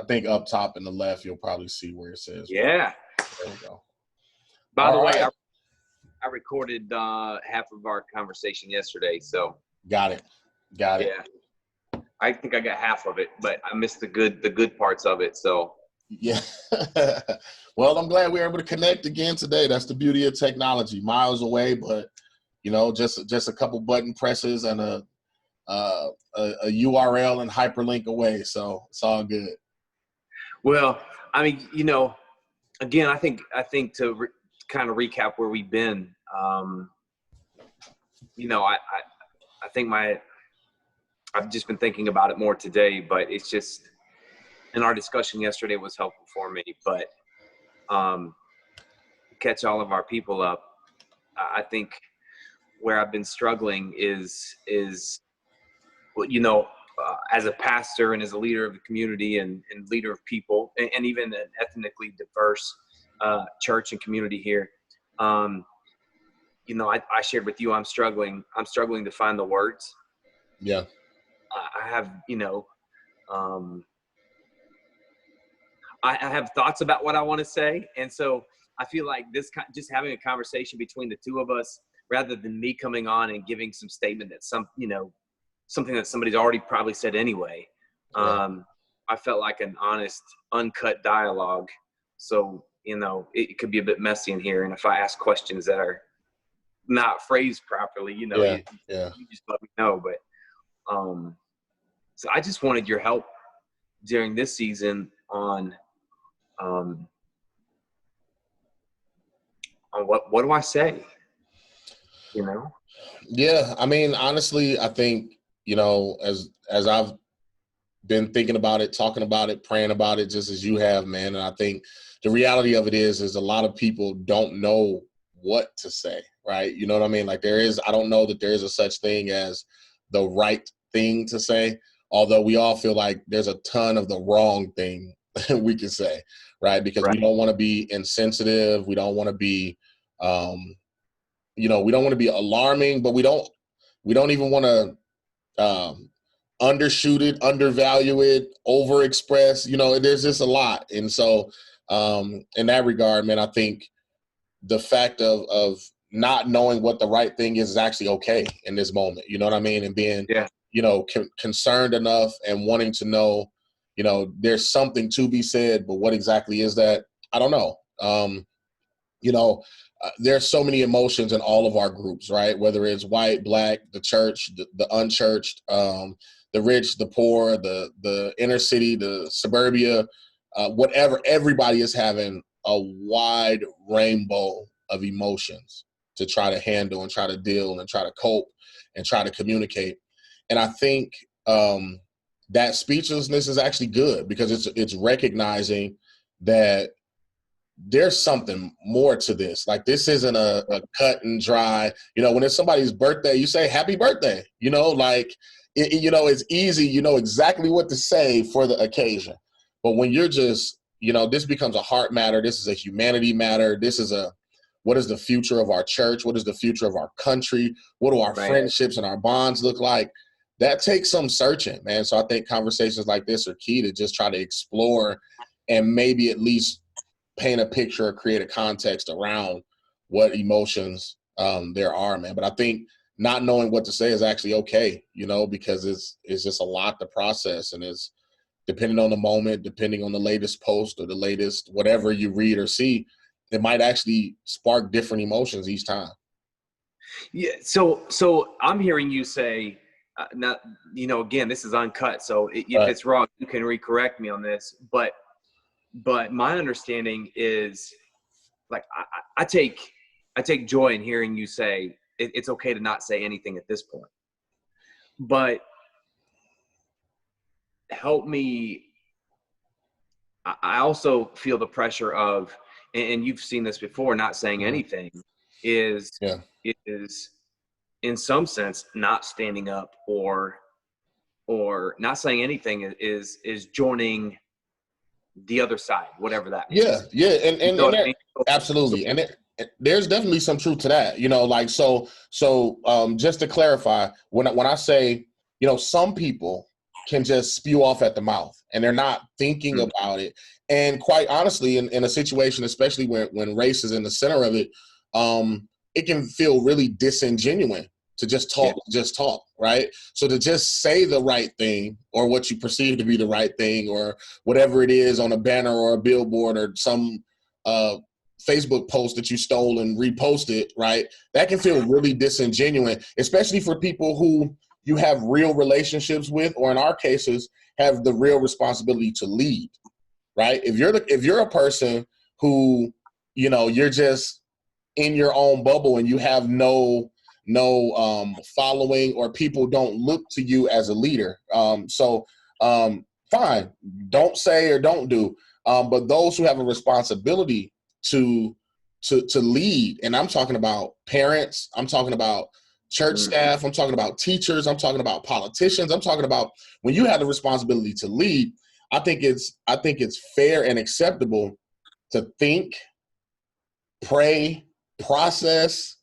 think up top in the left, you'll probably see where it says. Yeah. There we go. By the way, I recorded half of our conversation yesterday, so. Got it. Yeah. I think I got half of it, but I missed the good parts of it, so. Yeah. Well, I'm glad we were able to connect again today. That's the beauty of technology. Miles away, but just a couple button presses and a URL and hyperlink away. So it's all good. Well, I mean, again, I think to kind of recap where we've been, I think I've just been thinking about it more today, but it's just, and our discussion yesterday was helpful for me, but catch all of our people up. I think where I've been struggling is as a pastor and as a leader of the community and leader of people, and even an ethnically diverse church and community here. I shared with you, I'm struggling to find the words. Yeah. I have, I have thoughts about what I want to say. And so I feel like just having a conversation between the two of us, rather than me coming on and giving some statement that something that somebody's already probably said anyway. Yeah. I felt like an honest, uncut dialogue. So, it could be a bit messy in here. And if I ask questions that are not phrased properly, you just let me know. But so I just wanted your help during this season on what do I say? Yeah, I mean, honestly, I think, as I've been thinking about it, talking about it, praying about it, just as you have, man. And I think the reality of it is a lot of people don't know what to say, right? You know what I mean? Like I don't know that there is a such thing as the right thing to say, although we all feel like there's a ton of the wrong thing we can say, right? Because we don't want to be insensitive. We don't want to be, we don't want to be alarming, but we don't even want to undershoot it, undervalue it, overexpress. There's just a lot. And so in that regard, man, I think the fact of not knowing what the right thing is actually okay in this moment. You know what I mean? And being, concerned enough and wanting to know, there's something to be said, but what exactly is that? I don't know. There's so many emotions in all of our groups, right? Whether it's white, black, the church, the unchurched, the rich, the poor, the inner city, the suburbia, whatever. Everybody is having a wide rainbow of emotions to try to handle and try to deal and try to cope and try to communicate. And I think that speechlessness is actually good because it's recognizing that there's something more to this. Like this isn't a cut and dry, when it's somebody's birthday, you say happy birthday, it's easy, exactly what to say for the occasion. But when you're just, this becomes a heart matter. This is a humanity matter. This is what is the future of our church? What is the future of our country? What do our friendships and our bonds look like? That takes some searching, man. So I think conversations like this are key to just try to explore and maybe at least paint a picture or create a context around what emotions there are, man. But I think not knowing what to say is actually okay, because it's just a lot to process, and it's depending on the moment, depending on the latest post or the latest whatever you read or see, it might actually spark different emotions each time. Yeah. So I'm hearing you say, not, again, this is uncut. So if it's wrong, you can recorrect me on this, but my understanding is, like, I take joy in hearing you say it's okay to not say anything at this point. But help me. I also feel the pressure of, and you've seen this before, not saying anything is in some sense not standing up or not saying anything is joining the other side, whatever that means. Yeah, and absolutely, and there's definitely some truth to that. So just to clarify, when I say, some people can just spew off at the mouth, and they're not thinking about it. And quite honestly, in a situation, especially when race is in the center of it, it can feel really disingenuous to just talk, right? So to just say the right thing, or what you perceive to be the right thing, or whatever it is on a banner or a billboard or some Facebook post that you stole and reposted, right? That can feel really disingenuous, especially for people who you have real relationships with, or in our cases, have the real responsibility to lead, right? If you're a person who, you're just in your own bubble and you have no following, or people don't look to you as a leader. Fine, don't say or don't do. But those who have a responsibility to lead, and I'm talking about parents, I'm talking about church staff, I'm talking about teachers, I'm talking about politicians, I'm talking about when you have the responsibility to lead, I think it's fair and acceptable to think, pray, process,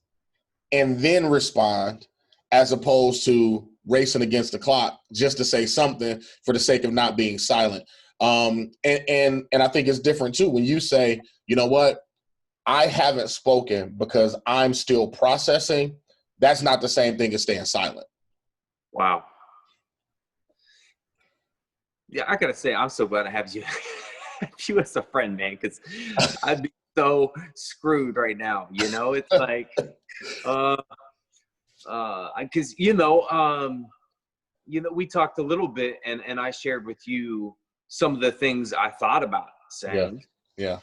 and then respond, as opposed to racing against the clock just to say something for the sake of not being silent. And I think it's different too when you say, you know what, I haven't spoken because I'm still processing. That's not the same thing as staying silent. Wow. Yeah, I gotta say, I'm so glad I have you, you as a friend, man, because I'd be so screwed right now. It's like, because we talked a little bit, and I shared with you some of the things I thought about saying. Yeah.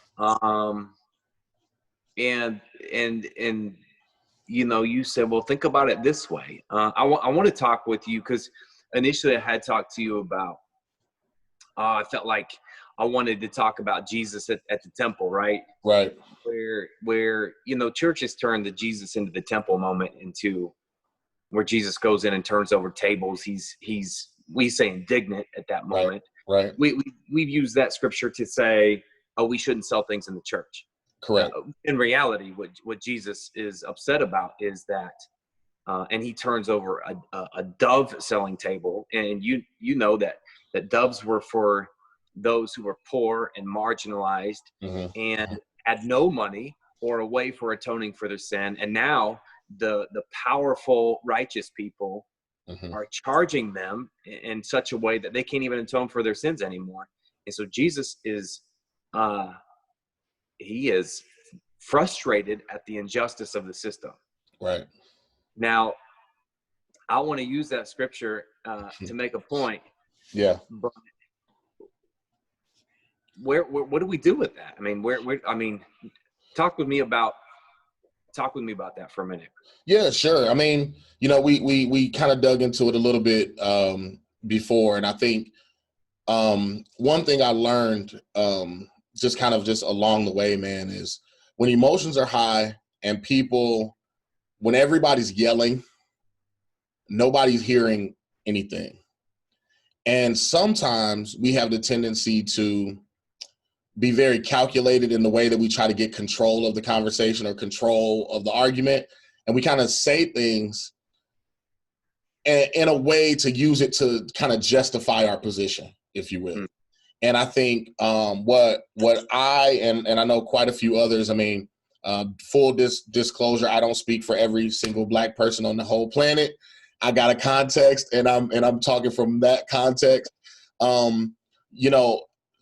And you said, well, think about it this way. I want to talk with you because initially I had talked to you about, I felt like I wanted to talk about Jesus at the temple, right? Right. Where churches turned the Jesus into the temple moment into where Jesus goes in and turns over tables. We say indignant at that moment. Right. We've used that scripture to say, oh, we shouldn't sell things in the church. Correct. In reality, what Jesus is upset about is that, and he turns over a dove selling table, and you know that doves were for those who were poor and marginalized, and had no money or a way for atoning for their sin. And now the powerful, righteous people are charging them in such a way that they can't even atone for their sins anymore. And so Jesus is he is frustrated at the injustice of the system. Right. Now, I want to use that scripture to make a point. Yeah. But what do we do with that? I mean, talk with me about that for a minute. Yeah, sure. I mean, we kind of dug into it a little bit before, and I think one thing I learned just along the way, man, is when emotions are high and when everybody's yelling, nobody's hearing anything. And sometimes we have the tendency to be very calculated in the way that we try to get control of the conversation or control of the argument. And we kind of say things in a way to use it to kind of justify our position, if you will. And I think what I and I know quite a few others, full disclosure, I don't speak for every single Black person on the whole planet. I got a context, and I'm talking from that context.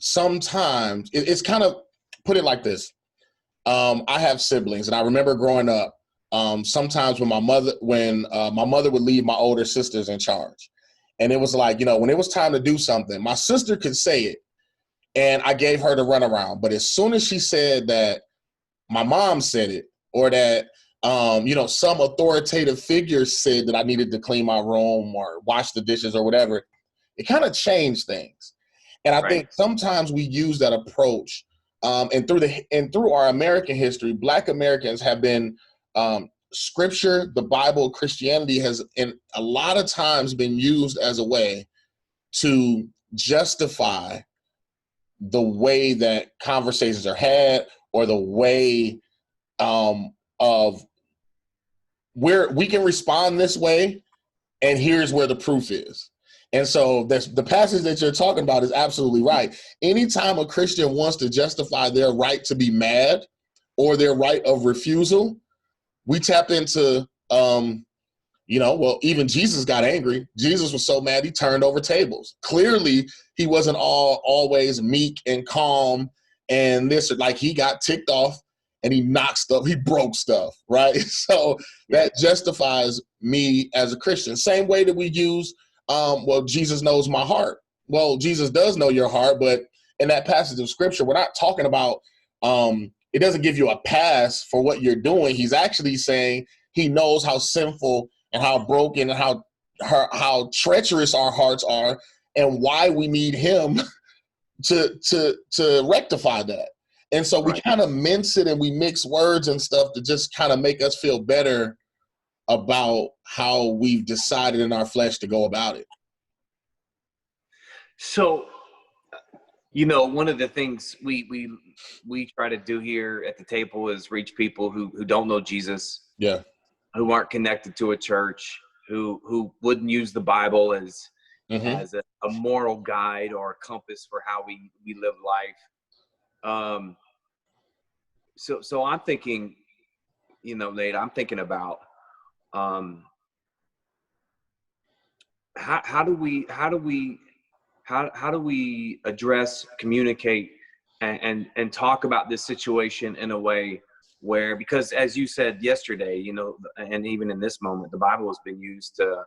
Sometimes it's kind of, put it like this. I have siblings, and I remember growing up, sometimes when my mother would leave my older sisters in charge. And it was like, when it was time to do something, my sister could say it, and I gave her the runaround. But as soon as she said that my mom said it, or that, some authoritative figure said that I needed to clean my room or wash the dishes or whatever, it kind of changed things. And I think sometimes we use that approach. And through our American history, Black Americans have been, Scripture, the Bible, Christianity has in a lot of times been used as a way to justify the way that conversations are had, or the way of where we can respond this way, and here's where the proof is. And so the passage that you're talking about is absolutely right. Anytime a Christian wants to justify their right to be mad or their right of refusal, we tap into, well, even Jesus got angry. Jesus was so mad he turned over tables. Clearly, he wasn't always meek and calm and this, like he got ticked off and he knocked stuff, he broke stuff, right? So that justifies me as a Christian. Same way that we use, Jesus knows my heart. Well, Jesus does know your heart, but in that passage of scripture, we're not talking about, it doesn't give you a pass for what you're doing. He's actually saying he knows how sinful and how broken and how treacherous our hearts are and why we need him to rectify that. And so we kind of mince it and we mix words and stuff to just kind of make us feel better about how we've decided in our flesh to go about it. So, one of the things we try to do here at the table is reach people who don't know Jesus, who aren't connected to a church, who wouldn't use the Bible as a moral guide or a compass for how we live life. So I'm thinking, Nate, I'm thinking about how do we address, communicate, and talk about this situation in a way where, because as you said yesterday, and even in this moment, the Bible has been used to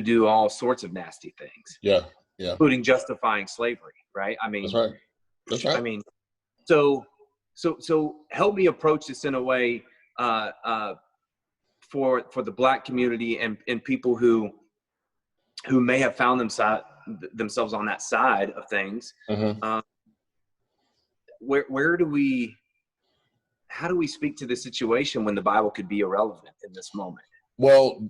do all sorts of nasty things. Yeah. Including justifying slavery, right? I mean, that's right. I mean, so help me approach this in a way for the Black community and people who may have found themselves on that side of things. How do we speak to the situation when the Bible could be irrelevant in this moment? Well,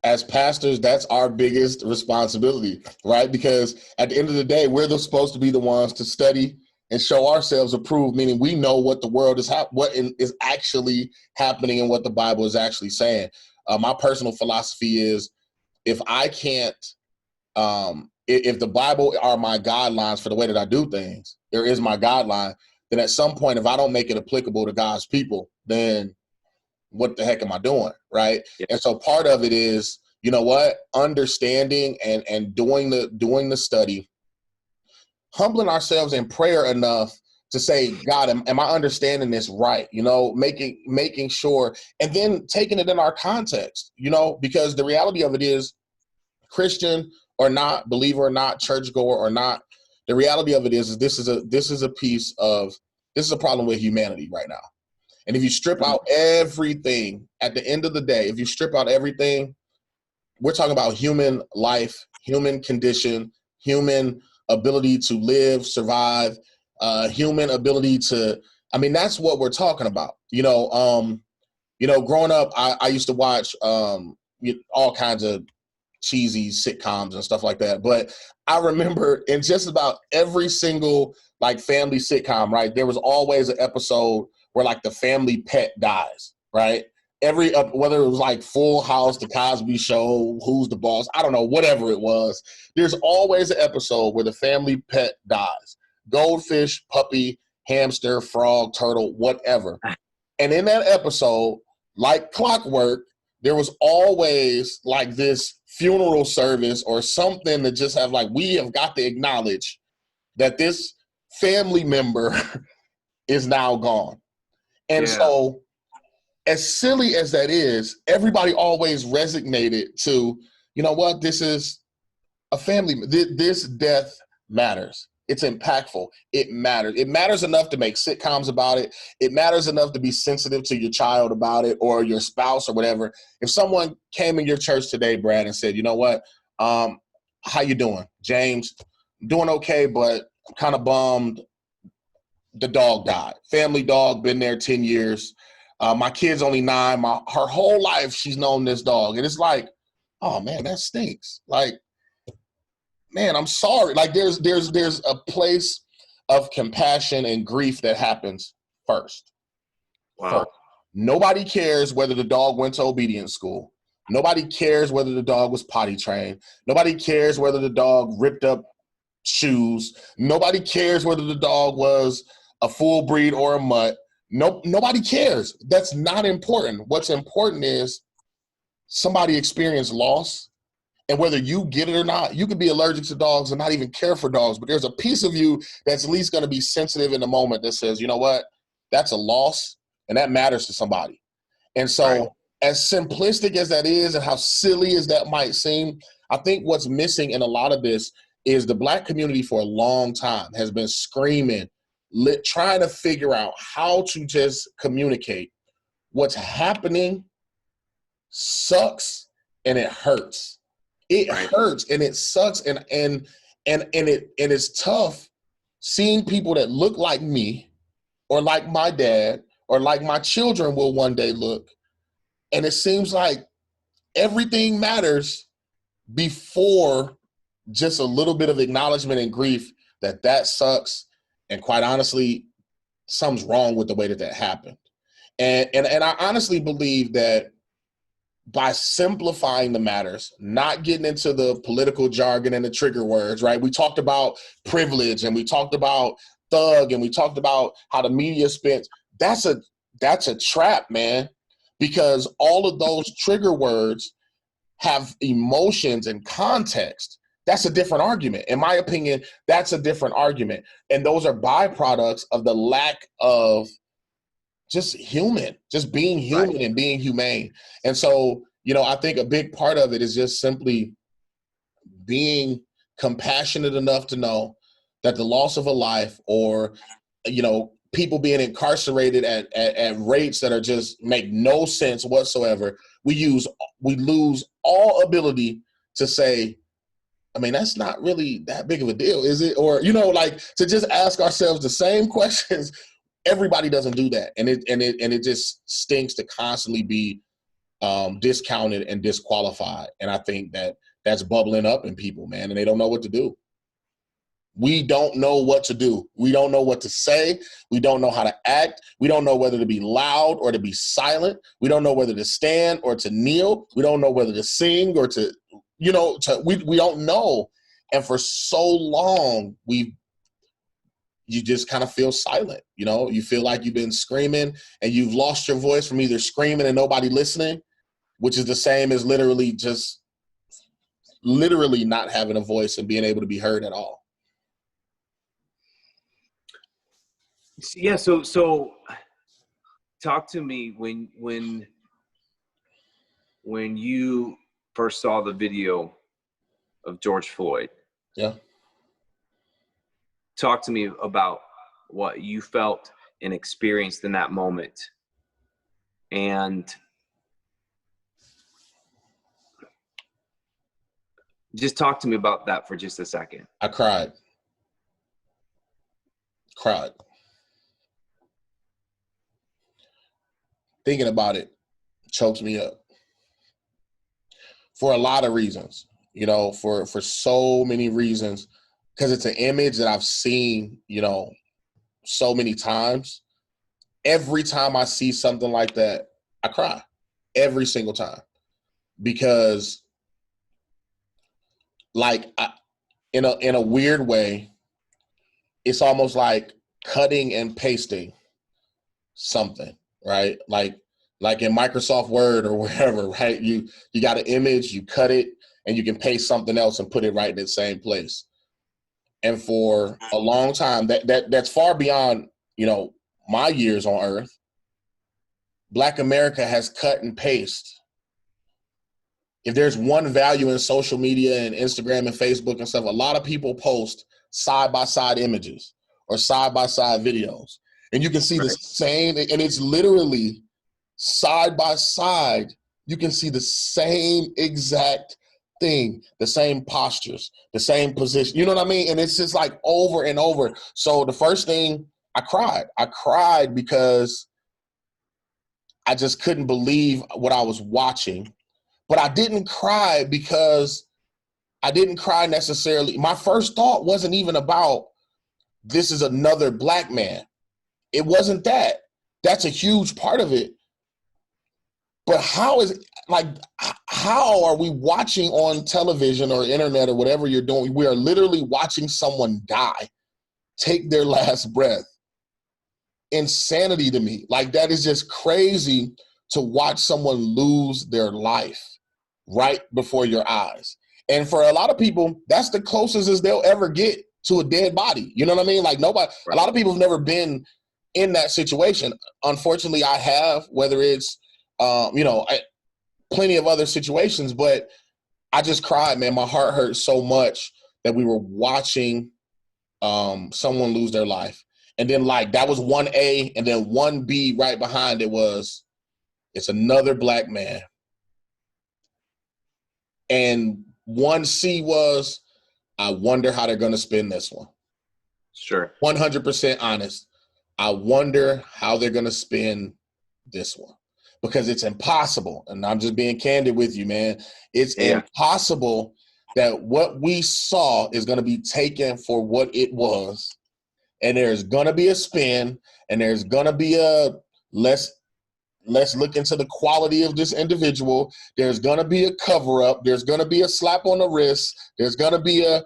as pastors, that's our biggest responsibility, right? Because at the end of the day, we're supposed to be the ones to study and show ourselves approved, meaning we know what the world what is actually happening and what the Bible is actually saying. My personal philosophy is, if I can't, if the Bible are my guidelines for the way that I do things, there is my guideline, then at some point, if I don't make it applicable to God's people, then what the heck am I doing, right? Yeah. And so part of it is, understanding and doing the study, humbling ourselves in prayer enough to say, God, am I understanding this right? Making sure, and then taking it in our context, because the reality of it is, Christian or not, believer or not, churchgoer or not, the reality of it is this is a problem with humanity right now. And if you strip out everything, at the end of the day, if you strip out everything, we're talking about human life, human condition, human ability to live, survive, human ability to, that's what we're talking about. Growing up, I used to watch all kinds of cheesy sitcoms and stuff like that. But I remember in just about every single family sitcom, right, there was always an episode where the family pet dies, right? Whether it was Full House, The Cosby Show, Who's the Boss, I don't know, whatever it was, there's always an episode where the family pet dies. Goldfish, puppy, hamster, frog, turtle, whatever. And in that episode, like clockwork, there was always this funeral service or something that just have we have got to acknowledge that this family member is now gone. And so, as silly as that is, everybody always resonated to, this is a family. This death matters. It's impactful. It matters. It matters enough to make sitcoms about it. It matters enough to be sensitive to your child about it or your spouse or whatever. If someone came in your church today, Brad, and said, how you doing? James, doing okay, but I'm kind of bummed. The dog died. Family dog, been there 10 years. My kid's only 9. Her whole life she's known this dog. And it's oh man, that stinks. Man, I'm sorry. There's a place of compassion and grief that happens first. Wow. First. Nobody cares whether the dog went to obedience school. Nobody cares whether the dog was potty trained. Nobody cares whether the dog ripped up shoes. Nobody cares whether the dog was a full breed or a mutt. Nobody cares. That's not important. What's important is somebody experienced loss, and whether you get it or not, you could be allergic to dogs and not even care for dogs, but there's a piece of you that's at least going to be sensitive in the moment that says, you know what, that's a loss, and that matters to somebody. And so Right. as simplistic as that is and how silly as that might seem, I think what's missing in a lot of this is the Black community for a long time has been screaming, trying to figure out how to just communicate what's happening sucks and it hurts. It Right. hurts and it sucks and it's tough seeing people that look like me or like my dad or like my children will one day look. And it seems like everything matters before just a little bit of acknowledgement and grief that sucks. And quite honestly, something's wrong with the way that happened. And I honestly believe that by simplifying the matters, not getting into the political jargon and the trigger words, right? We talked about privilege and we talked about thug and we talked about how the media spins. That's a trap, man, because all of those trigger words have emotions and context. That's a different argument. In my opinion, that's a different argument. And those are byproducts of the lack of just being human Right. and being humane. And so, I think a big part of it is just simply being compassionate enough to know that the loss of a life or, people being incarcerated at rates that are just make no sense whatsoever, we lose all ability to say, I mean, that's not really that big of a deal, is it? Or, to just ask ourselves the same questions. Everybody doesn't do that. And it just stinks to constantly be discounted and disqualified. And I think that's bubbling up in people, man, and they don't know what to do. We don't know what to do. We don't know what to say. We don't know how to act. We don't know whether to be loud or to be silent. We don't know whether to stand or to kneel. We don't know whether to sing or to, we don't know. And for so long, you just kind of feel silent. You feel like you've been screaming and you've lost your voice from either screaming and nobody listening, which is the same as literally not having a voice and being able to be heard at all. Yeah. So talk to me when you first saw the video of George Floyd. Yeah. Talk to me about what you felt and experienced in that moment. And just talk to me about that for just a second. I cried. Thinking about it chokes me up for a lot of reasons, for so many reasons, because it's an image that I've seen, so many times. Every time I see something like that, I cry every single time because in a weird way, it's almost like cutting and pasting something, right? Like in Microsoft Word or wherever, right? You got an image, you cut it, and you can paste something else and put it right in the same place. And for a long time, that's far beyond, my years on earth. Black America has cut and paste. If there's one value in social media and Instagram and Facebook and stuff, a lot of people post side-by-side images or side-by-side videos. And you can see the same, and it's literally side by side. You can see the same exact thing, the same postures, the same position. You know what I mean? And it's just like over and over. So the first thing, I cried. I cried because I just couldn't believe what I was watching. But I didn't cry because I didn't cry necessarily. My first thought wasn't even about this is another Black man. It wasn't that. That's a huge part of it. But how are we watching on television or internet or whatever you're doing? We are literally watching someone die, take their last breath. Insanity to me. Like, that is just crazy to watch someone lose their life right before your eyes. And for a lot of people, that's the closest as they'll ever get to a dead body. You know what I mean? Like, nobody, a lot of people have never been in that situation. Unfortunately, I have, whether it's, plenty of other situations, but I just cried, man. My heart hurt so much that we were watching someone lose their life. And then, like, that was 1A, and then 1B right behind it was, it's another black man. And 1C was, I wonder how they're going to spin this one. Sure. 100% honest. I wonder how they're going to spin this one. Because it's impossible, and I'm just being candid with you, man. It's impossible that what we saw is going to be taken for what it was, and there's going to be a spin, and there's going to be a let's look into the quality of this individual. There's going to be a cover-up. There's going to be a slap on the wrist. There's going to be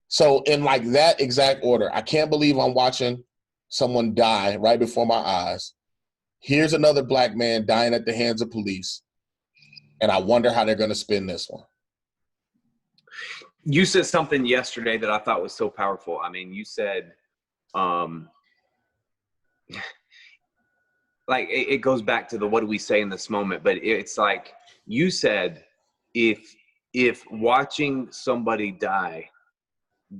so in like that exact order. I can't believe I'm watching someone die right before my eyes. Here's another black man dying at the hands of police, and I wonder how they're going to spin this one. You said something yesterday that I thought was so powerful. I mean, you said, like, it goes back to the what do we say in this moment, but it's like you said, if watching somebody die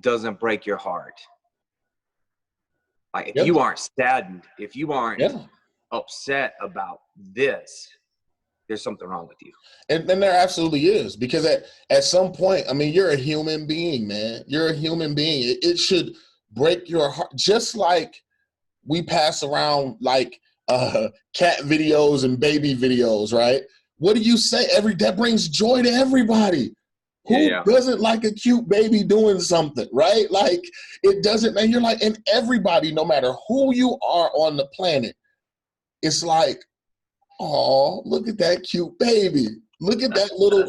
doesn't break your heart, like if you aren't saddened, if you aren't upset about this, there's something wrong with you. And there absolutely is, because at some point, I mean, you're a human being, man. You're a human being. It should break your heart, just like we pass around like cat videos and baby videos, right? What do you say? That brings joy to everybody. Who doesn't like a cute baby doing something, right? Like, it doesn't, man. You're like, and everybody, no matter who you are on the planet, it's like, oh, look at that cute baby. Look at that little,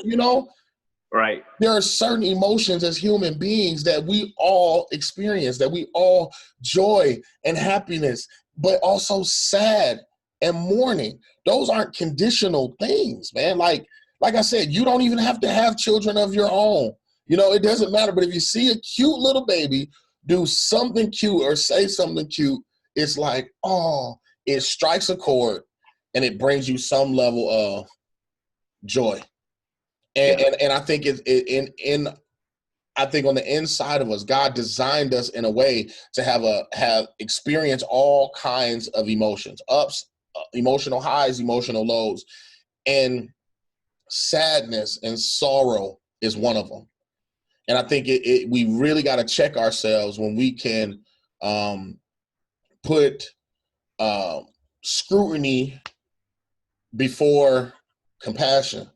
Right. There are certain emotions as human beings that we all experience, that we all joy and happiness, but also sad and mourning. Those aren't conditional things, man. Like I said, you don't even have to have children of your own. It doesn't matter. But if you see a cute little baby do something cute or say something cute, it's like, oh, it strikes a chord and it brings you some level of joy. And I think I think on the inside of us, God designed us in a way to have experienced all kinds of emotions, ups, emotional highs, emotional lows, and sadness and sorrow is one of them. And I think we really got to check ourselves when we can put scrutiny before compassion.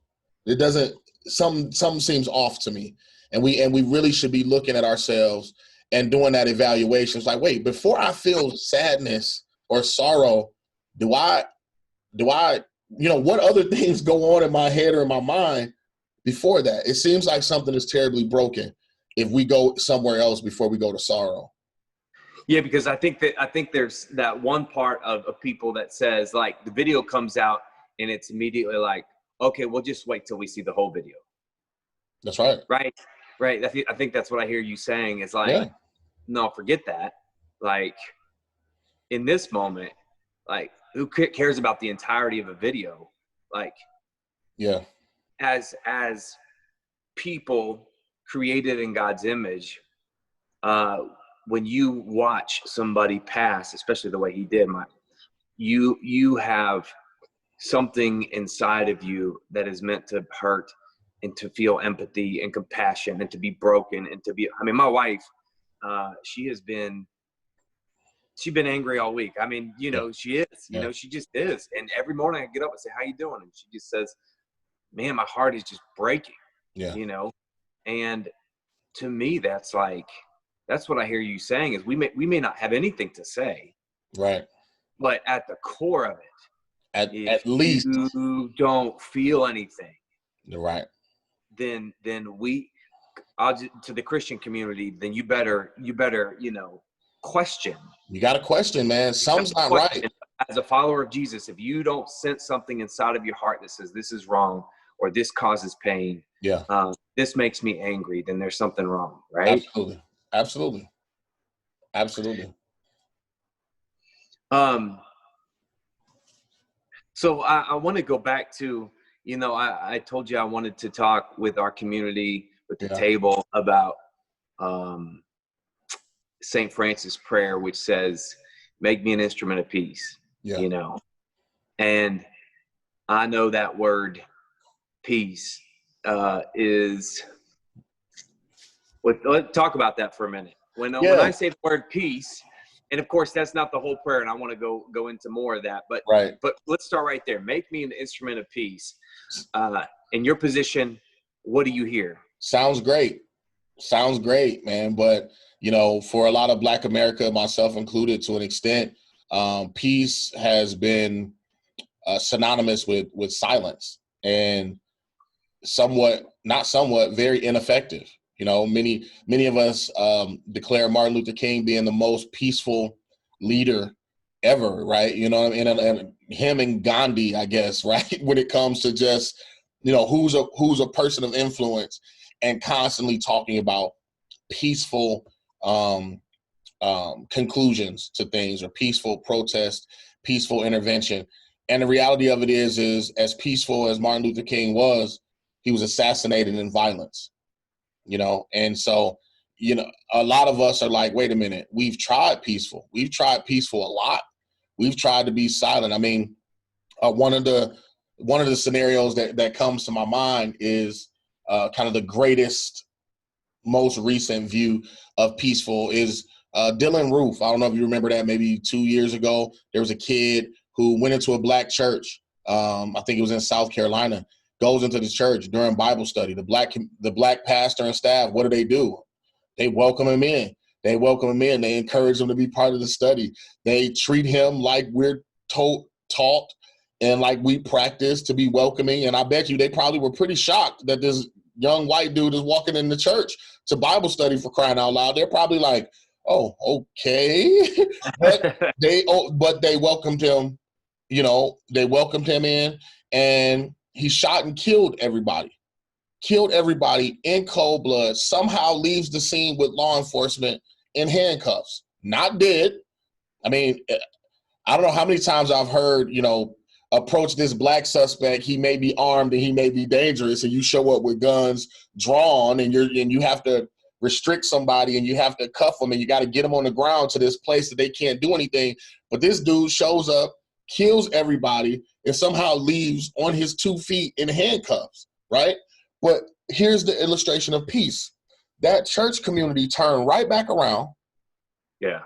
It doesn't. Some seems off to me, and we really should be looking at ourselves and doing that evaluation. It's like, wait, before I feel sadness or sorrow, do I what other things go on in my head or in my mind before that? It seems like something is terribly broken if we go somewhere else before we go to sorrow. Yeah, because I think there's that one part of people that says, like, the video comes out and it's immediately like, okay, we'll just wait till we see the whole video. That's right. Right. I think that's what I hear you saying is like, no, forget that. Like, in this moment, like, who cares about the entirety of a video? Like, as people created in God's image, when you watch somebody pass, especially the way he did, you have something inside of you that is meant to hurt and to feel empathy and compassion and to be broken and to be, I mean, my wife, she's been angry all week. I mean, she is, she just is. And every morning I get up and say, how you doing? And she just says, man, my heart is just breaking, and to me, that's what I hear you saying is we may not have anything to say. Right. But at the core of it, If least. you don't feel anything, Right. then to the Christian community, then you better, question. You got to question, man. Something's not right. As a follower of Jesus, if you don't sense something inside of your heart that says this is wrong or this causes pain, Yeah. This makes me angry, then there's something wrong, right? Absolutely. So I want to go back to, I told you I wanted to talk with our community, with the table, about St. Francis' prayer, which says, make me an instrument of peace, and I know that word peace is, let's talk about that for a minute. When I say the word peace, and of course that's not the whole prayer, and I want to go into more of that, but let's start right there. Make me an instrument of peace. In your position, what do you hear? Sounds great, man. But for a lot of Black America, myself included, to an extent, peace has been synonymous with silence, and very ineffective. Many of us declare Martin Luther King being the most peaceful leader ever, right? And him and Gandhi, I guess, right? When it comes to just, who's a person of influence, and constantly talking about peaceful conclusions to things, or peaceful protest, peaceful intervention. And the reality of it is as peaceful as Martin Luther King was, he was assassinated in violence. And so, a lot of us are like, wait a minute, we've tried peaceful a lot. We've tried to be silent. I mean, one of the scenarios that comes to my mind is kind of the greatest, most recent view of peaceful is Dylan Roof. I don't know if you remember that. Maybe 2 years ago, there was a kid who went into a Black church. I think it was in South Carolina. Goes into the church during Bible study. The black pastor and staff, what do? They welcome him in. They encourage him to be part of the study. They treat him like we're taught and like we practice to be welcoming. And I bet you they probably were pretty shocked that this young white dude is walking in the church to Bible study, for crying out loud. They're probably like, oh, okay. but they welcomed him, they welcomed him in, and he shot and killed everybody in cold blood, somehow leaves the scene with law enforcement in handcuffs, not dead. I mean, I don't know how many times I've heard, approach this Black suspect, he may be armed and he may be dangerous, and you show up with guns drawn, and you have to restrict somebody, and you have to cuff them, and you got to get them on the ground to this place that they can't do anything. But this dude shows up, kills everybody, and somehow leaves on his 2 feet in handcuffs, right? But here's the illustration of peace. That church community turned right back around. Yeah.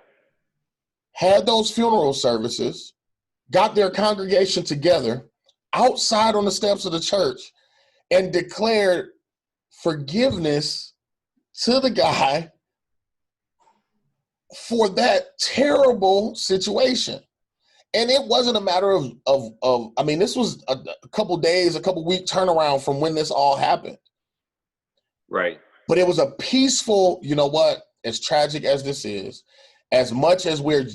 Had those funeral services, got their congregation together outside on the steps of the church, and declared forgiveness to the guy for that terrible situation. And it wasn't a matter of I mean, this was a couple week turnaround from when this all happened. Right. But it was a peaceful, as tragic as this is, as much as we're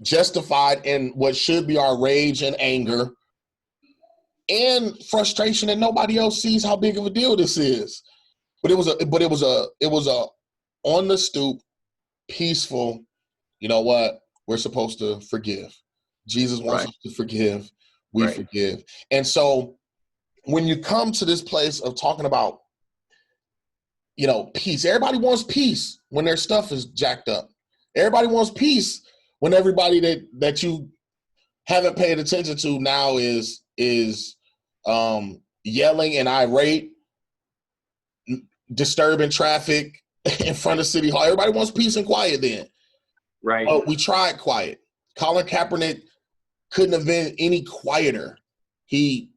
justified in what should be our rage and anger and frustration, and nobody else sees how big of a deal this is. But it was a on the stoop, peaceful, we're supposed to forgive. Jesus wants us to forgive. We forgive. And so when you come to this place of talking about, peace, everybody wants peace when their stuff is jacked up. Everybody wants peace when everybody that you haven't paid attention to now is yelling and irate, disturbing traffic in front of City Hall. Everybody wants peace and quiet then. Right. But we tried quiet. Colin Kaepernick couldn't have been any quieter. He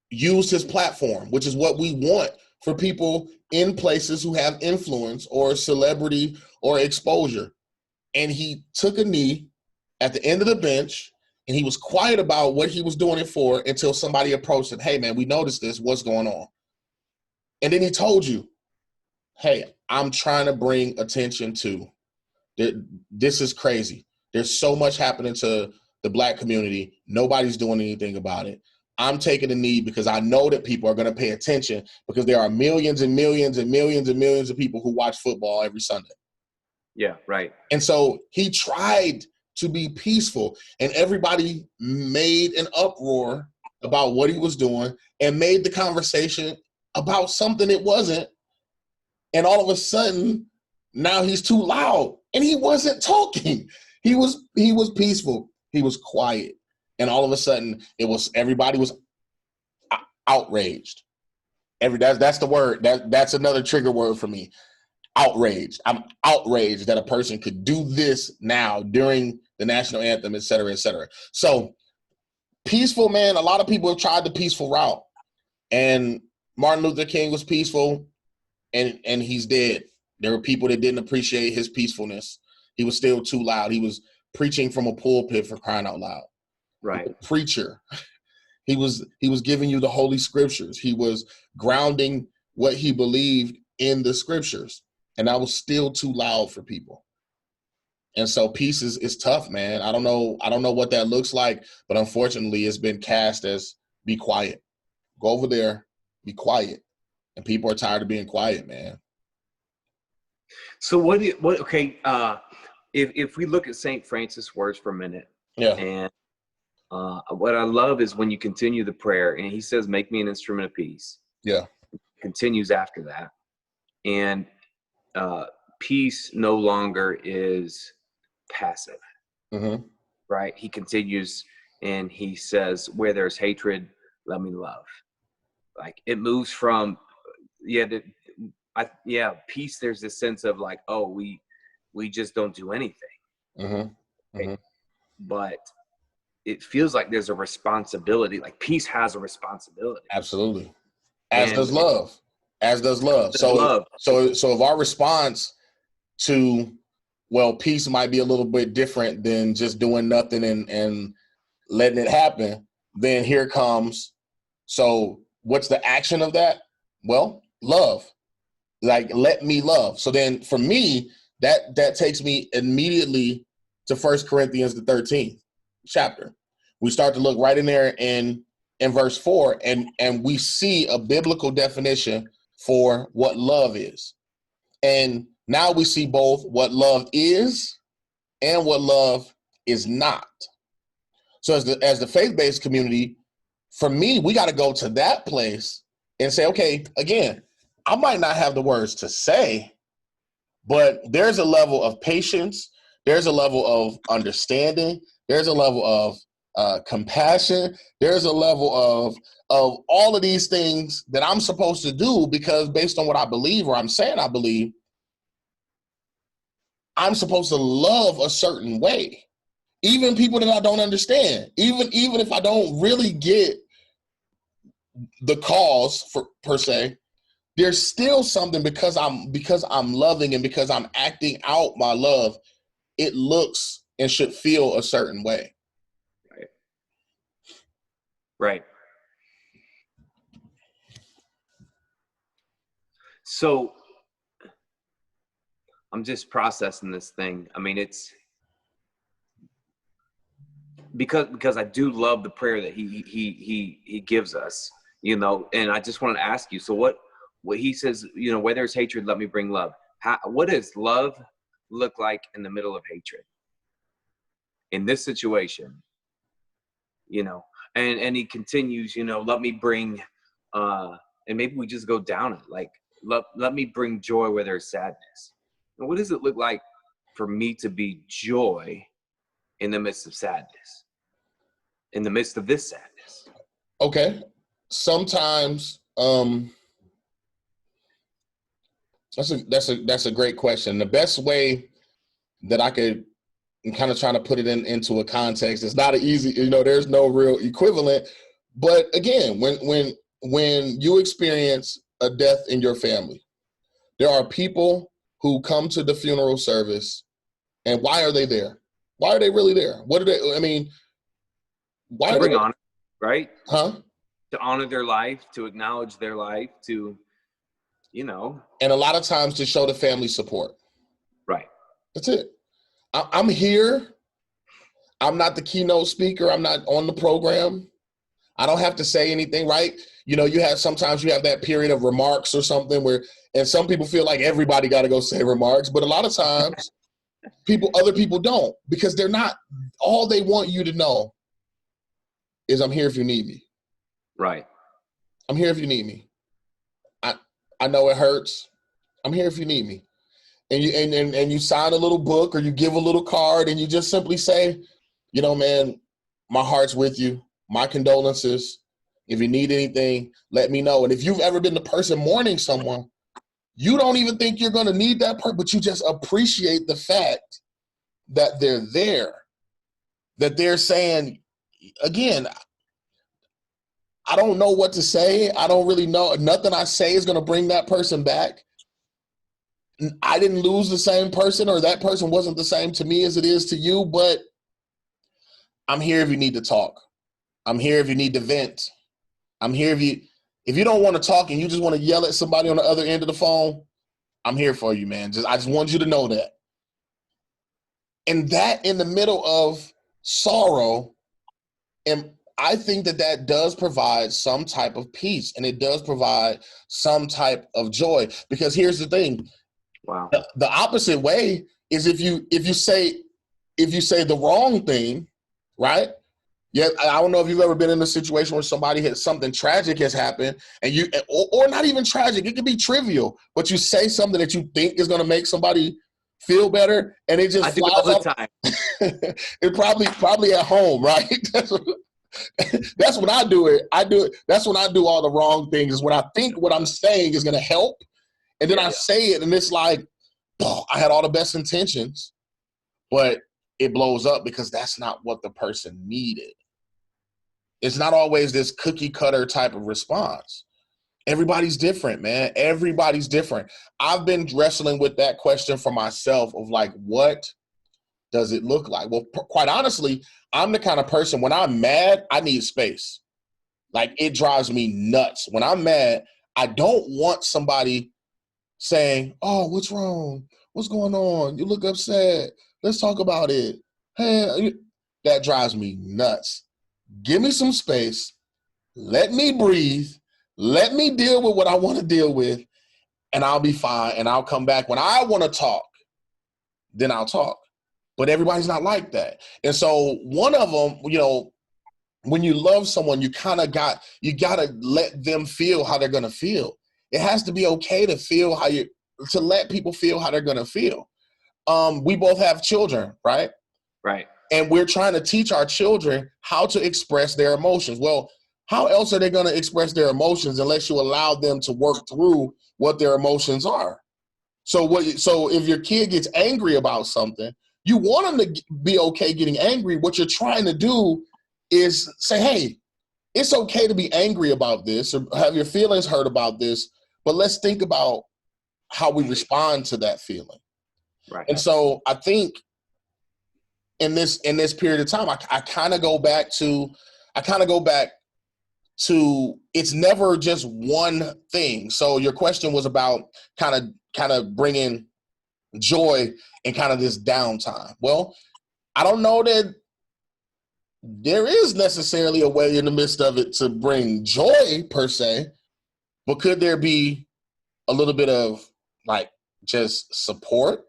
used his platform, which is what we want for people in places who have influence or celebrity or exposure. And he took a knee at the end of the bench And he was quiet about what he was doing it for until somebody approached him. Hey, man, we noticed this. What's going on? And then he told you, hey, I'm trying to bring attention to this is crazy. There's so much happening to the Black community. Nobody's doing anything about it. I'm taking the knee because I know that people are going to pay attention because there are millions and millions and millions and millions of people who watch football every Sunday. Yeah, right. And so he tried to be peaceful, and everybody made an uproar about what he was doing and made the conversation about something it wasn't. And all of a sudden, now he's too loud, and he wasn't talking. He was peaceful. He was quiet. And all of a sudden, everybody was outraged. That's the word. That's another trigger word for me. Outraged. I'm outraged that a person could do this now during the national anthem, et cetera, et cetera. So peaceful, man. A lot of people have tried the peaceful route, and Martin Luther King was peaceful, and he's dead. There were people that didn't appreciate his peacefulness. He was still too loud. He was preaching from a pulpit, for crying out loud. Right. Preacher. He was giving you the Holy Scriptures. He was grounding what he believed in the Scriptures. And that was still too loud for people. And so peace is tough, man. I don't know what that looks like, but unfortunately it's been cast as be quiet. Go over there, be quiet. And people are tired of being quiet, man. So if we look at St. Francis' words for a minute, yeah. And what I love is when you continue the prayer and he says, make me an instrument of peace. Yeah. Continues after that. And peace no longer is passive, right? He continues and he says, where there's hatred, let me love. Like it moves from, peace. There's this sense of like, oh, we just don't do anything. Right? But it feels like there's a responsibility. Like peace has a responsibility. Absolutely. As does love. So if our response to, well, peace might be a little bit different than just doing nothing and letting it happen, then here comes, so what's the action of that? Well, love. Like, let me love. So then for me, that takes me immediately to 1 Corinthians, the 13th chapter. We start to look right in there in verse 4, and we see a biblical definition for what love is. And now we see both what love is and what love is not. So as the faith-based community, for me, we got to go to that place and say, okay, again, I might not have the words to say, but there's a level of patience. There's a level of understanding. There's a level of compassion. There's a level of all of these things that I'm supposed to do because based on what I believe, or I'm saying I believe, I'm supposed to love a certain way. Even people that I don't understand, even if I don't really get the cause per se, there's still something because I'm loving and because I'm acting out my love, it looks and should feel a certain way. Right. So I'm just processing this thing. I mean, it's because I do love the prayer that he gives us, and I just want to ask you, so what he says, where there's hatred, let me bring love. What does love look like in the middle of hatred? In this situation, and he continues, let me bring, and maybe we just go down it, like, let me bring joy where there's sadness. And what does it look like for me to be joy in the midst of sadness, in the midst of this sadness? Okay. Sometimes, that's a great question. The best way that I could, I'm kind of trying to put it into a context. It's not an easy, there's no real equivalent. But again, when you experience a death in your family, there are people who come to the funeral service, and why are they there? Why are they really there? What are they? I mean, Why to are bring they, honor, right? huh? To honor their life, to acknowledge their life, to, you know. And a lot of times to show the family support. Right. That's it. I'm here. I'm not the keynote speaker. I'm not on the program. I don't have to say anything, right? Sometimes you have that period of remarks or something where, and some people feel like everybody got to go say remarks, but a lot of times other people don't, because they're not, all they want you to know is I'm here if you need me. Right. I'm here if you need me. I know it hurts. I'm here if you need me. And you sign a little book or you give a little card and you just simply say, man, my heart's with you. My condolences. If you need anything, let me know. And if you've ever been the person mourning someone, you don't even think you're going to need that person, but you just appreciate the fact that they're there, that they're saying, again, I don't know what to say. I don't really know. Nothing I say is going to bring that person back. I didn't lose the same person, or that person wasn't the same to me as it is to you, but I'm here if you need to talk. I'm here if you need to vent. I'm here if you don't want to talk and you just want to yell at somebody on the other end of the phone, I'm here for you, man. I just want you to know that. And that in the middle of sorrow, and I think that does provide some type of peace, and it does provide some type of joy. Because here's the thing. Wow. The opposite way is if you say the wrong thing, right? Yeah, I don't know if you've ever been in a situation where something tragic has happened, and or not even tragic, it could be trivial, but you say something that you think is going to make somebody feel better, and it just I do it all flies the off. time. It probably at home, right? That's when I do it. That's when I do all the wrong things, is when I think what I'm saying is going to help, and then I say it, and it's like, oh, I had all the best intentions, but it blows up because that's not what the person needed. It's not always this cookie cutter type of response. Everybody's different, man. Everybody's different. I've been wrestling with that question for myself of like, what does it look like? Well, quite honestly, I'm the kind of person, when I'm mad, I need space. Like, it drives me nuts. When I'm mad, I don't want somebody saying, oh, what's wrong? What's going on? You look upset. Let's talk about it. Hey, that drives me nuts. Give me some space. Let me breathe. Let me deal with what I want to deal with, and I'll be fine. And I'll come back when I want to talk. Then I'll talk. But everybody's not like that. And so one of them, when you love someone, you got to let them feel how they're going to feel. It has to be okay to feel to let people feel how they're going to feel. We both have children, right? Right. And we're trying to teach our children how to express their emotions. Well, how else are they going to express their emotions unless you allow them to work through what their emotions are? So if your kid gets angry about something, you want them to be okay getting angry. What you're trying to do is say, hey, it's okay to be angry about this or have your feelings hurt about this, but let's think about how we respond to that feeling. Right. And so I think in this period of time, I kind of go back to it's never just one thing. So your question was about kind of bringing joy in kind of this downtime. Well, I don't know that there is necessarily a way in the midst of it to bring joy per se, but could there be a little bit of like just support,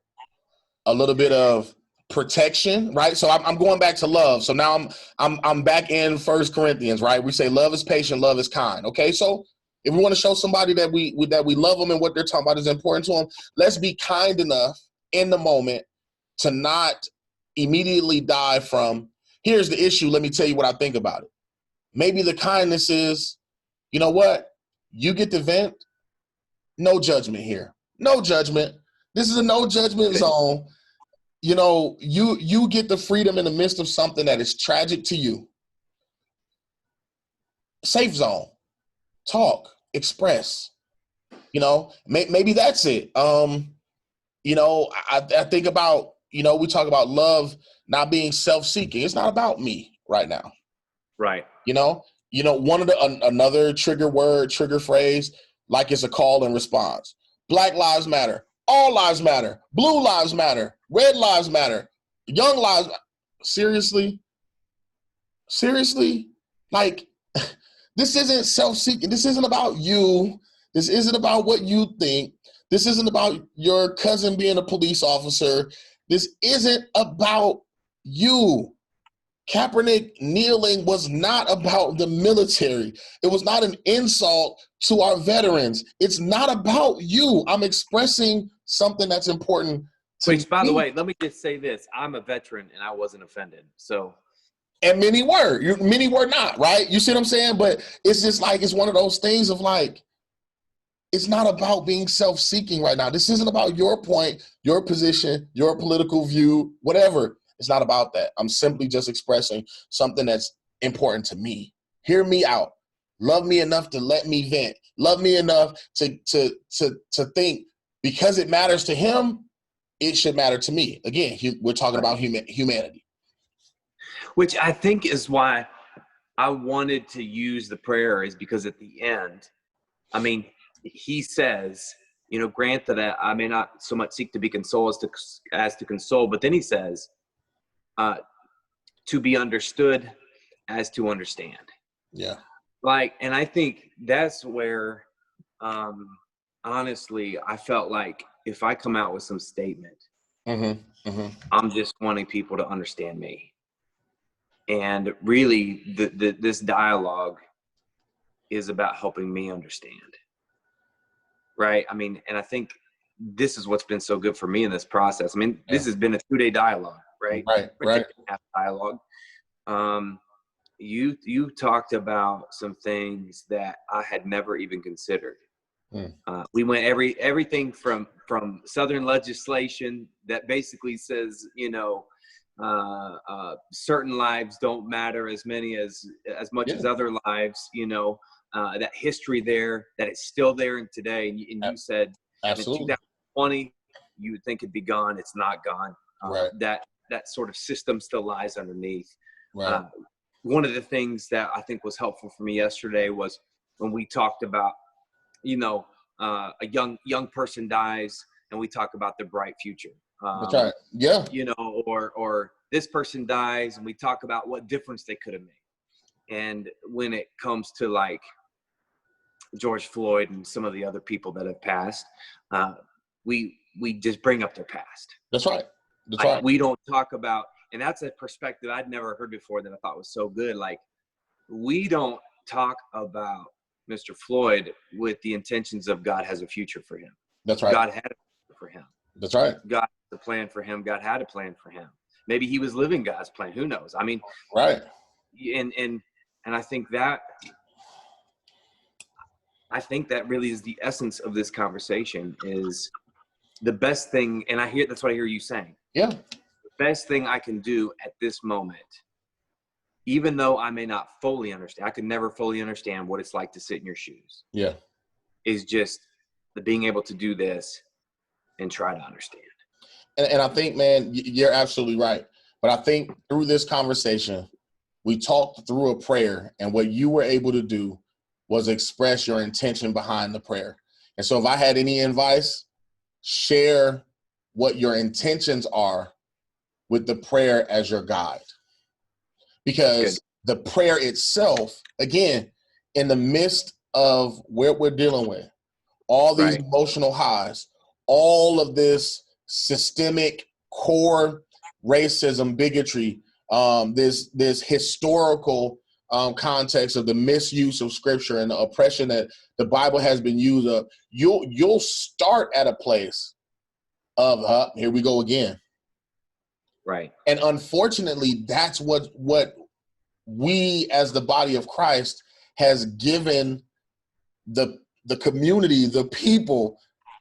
a little bit of protection, right? So I'm going back to love. So now I'm back in 1 Corinthians, right? We say love is patient, love is kind. Okay, so if we want to show somebody that we love them and what they're talking about is important to them, let's be kind enough in the moment to not immediately die from, here's the issue, let me tell you what I think about it. Maybe the kindness is, you know what? You get to vent. No judgment here. No judgment. This is a no judgment zone. You get the freedom in the midst of something that is tragic to you. Safe zone. Talk. Express. Maybe that's it. I think about, we talk about love not being self-seeking. It's not about me right now. Right. One of another trigger phrase, like it's a call and response. Black lives matter. All lives matter. Blue lives matter. Red lives matter. Young lives. Seriously? Like, this isn't self-seeking. This isn't about you. This isn't about what you think. This isn't about your cousin being a police officer. This isn't about you. Kaepernick kneeling was not about the military. It was not an insult to our veterans. It's not about you. I'm expressing something that's important to Which, by me. the way, let me just say this. I'm a veteran and I wasn't offended. So. And many were. Many were not, right? You see what I'm saying? But it's just like, it's one of those things of like, it's not about being self-seeking right now. This isn't about your point, your position, your political view, whatever. It's not about that. I'm simply just expressing something that's important to me. Hear me out. Love me enough to let me vent. Love me enough to think because it matters to him, it should matter to me. Again, we're talking about humanity. Which I think is why I wanted to use the prayer, is because at the end, I mean, he says, grant that I may not so much seek to be consoled as to console, but then he says, to be understood as to understand. Yeah. And I think that's where, honestly, I felt like if I come out with some statement, I'm just wanting people to understand me. And really, this dialogue is about helping me understand. Right. I mean, and I think this is what's been so good for me in this process. I mean, this has been a 2-day dialogue, right? Right. Half dialogue. You talked about some things that I had never even considered. We went everything from Southern legislation that basically says, certain lives don't matter as much as other lives, that history there, that it's still there in today. And you said absolutely. In 2020, you would think it'd be gone. It's not gone. Right. That sort of system still lies underneath. Right. One of the things that I think was helpful for me yesterday was when we talked about, a young person dies and we talk about the bright future. That's right. Yeah. Or this person dies and we talk about what difference they could have made. And when it comes to like George Floyd and some of the other people that have passed, we just bring up their past. That's right. That's right. We don't talk about, and that's a perspective I'd never heard before that I thought was so good. Like, we don't talk about Mr. Floyd with the intentions of God has a future for him. That's right. God had a future for him. That's right. God had a plan for him. God had a plan for him. Maybe he was living God's plan. Who knows? I mean, right. And I think that really is the essence of this conversation, is the best thing. And that's what I hear you saying. Yeah. The best thing I can do at this moment, even though I may not fully understand, I could never fully understand what it's like to sit in your shoes. Yeah. Is just the being able to do this and try to understand. And I think, man, you're absolutely right. But I think through this conversation, we talked through a prayer, and what you were able to do was express your intention behind the prayer. And so if I had any advice, share what your intentions are with the prayer as your guide. Because the prayer itself, again, in the midst of what we're dealing with, all these emotional highs, all of this systemic core racism, bigotry, this historical context of the misuse of scripture and the oppression that the Bible has been used of, you'll start at a place of here we go again. Right. And unfortunately, that's what we as the body of Christ has given the community, the people,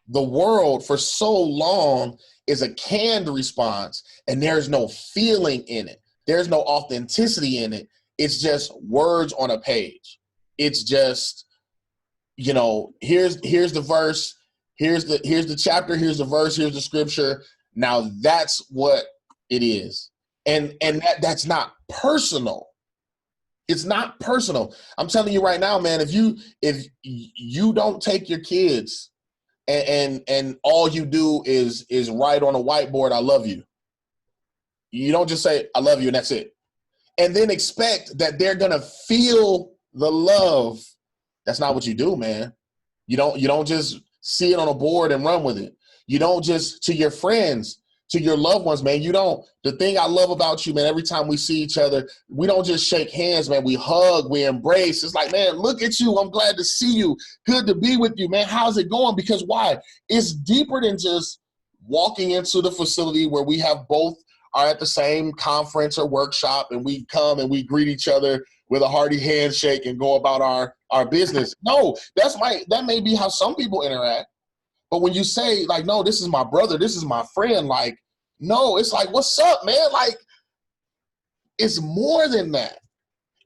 the world for so long, is a canned response, and there's no feeling in it. There's no authenticity in it. It's just words on a page. It's just, here's the verse, here's the chapter, here's the verse, here's the scripture. Now that's what it is. And that's not personal. It's not personal. I'm telling you right now, man, if you don't take your kids and all you do is write on a whiteboard, I love you. You don't just say, I love you, and that's it. And then expect that they're going to feel the love. That's not what you do, man. You don't just see it on a board and run with it. You don't just, to your friends, to your loved ones, man, the thing I love about you, man, every time we see each other, we don't just shake hands, man. We hug, we embrace. It's like, man, look at you. I'm glad to see you. Good to be with you, man. How's it going? Because why? It's deeper than just walking into the facility where we have both are at the same conference or workshop and we come and we greet each other with a hearty handshake and go about our business. No, that may be how some people interact. But when you say, like, no, this is my brother, this is my friend, like, no, it's like, what's up, man? Like, it's more than that.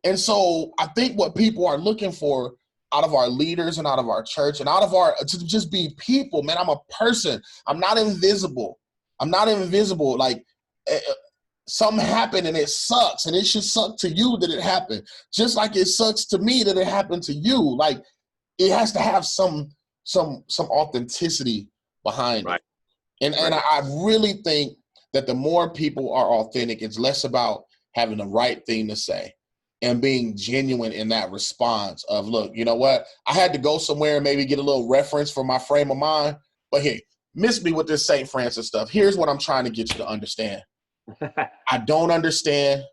And so I think what people are looking for out of our leaders and out of our church and to just be people, man, I'm a person. I'm not invisible. Like, something happened and it sucks, and it should suck to you that it happened. Just like it sucks to me that it happened to you. Like, it has to have some authenticity behind it. And I really think that the more people are authentic, it's less about having the right thing to say and being genuine in that response of, look, you know what? I had to go somewhere and maybe get a little reference for my frame of mind, but hey, miss me with this St. Francis stuff. Here's what I'm trying to get you to understand. I don't understand.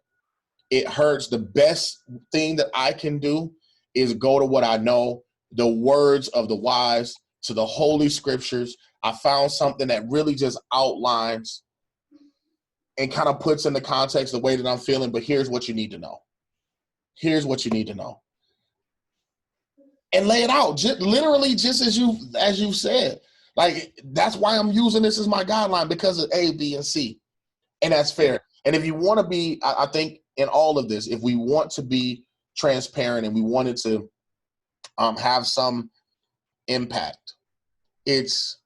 It hurts. The best thing that I can do is go to what I know, the words of the wise, to the Holy Scriptures. I found something that really just outlines and kind of puts into context the way that I'm feeling, but here's what you need to know. Here's what you need to know. And lay it out, literally just as you said. Like, that's why I'm using this as my guideline, because of A, B, and C. And that's fair. And if you want to be, I think in all of this, if we want to be transparent and we wanted to have some impact, it's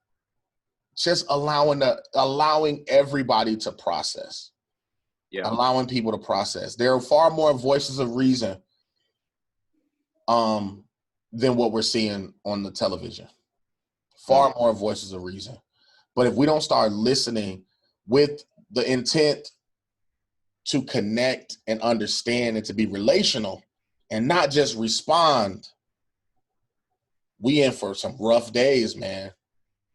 just allowing everybody to process. Yeah. Allowing people to process. There are far more voices of reason than what we're seeing on the television. Far more voices of reason. But if we don't start listening with the intent to connect and understand and to be relational and not just respond, we in for some rough days, man.